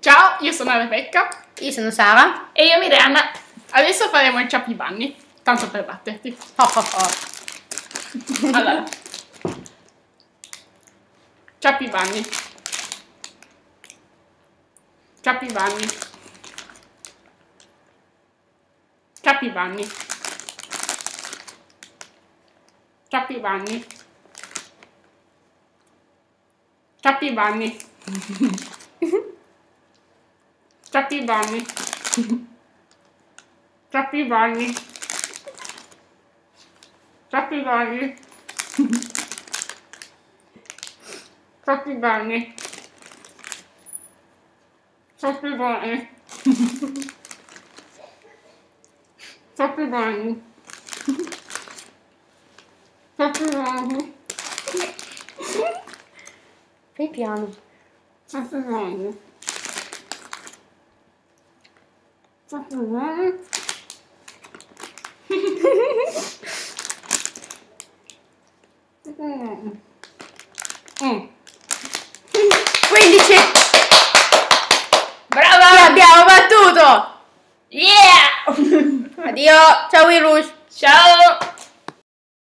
Ciao, io sono Rebecca. Io sono Sara. E io Miranda. Adesso faremo il ciapibanni, tanto per batterti. Oh, oh, oh. Allora. Ciapibanni. Ciapibanni. Ciapibanni. Ciapibanni. Ciapibanni. Ciapibanni. Ciapibanni. Ciapibanni. Ciapibanni. Ciapibanni. Ciapibanni. Ciapibanni. Fai piano. Ciapibanni. Ciapibanni. Mm. 15! Brava! Ci abbiamo battuto! Yeah! Addio! Ciao Wirush! Ciao!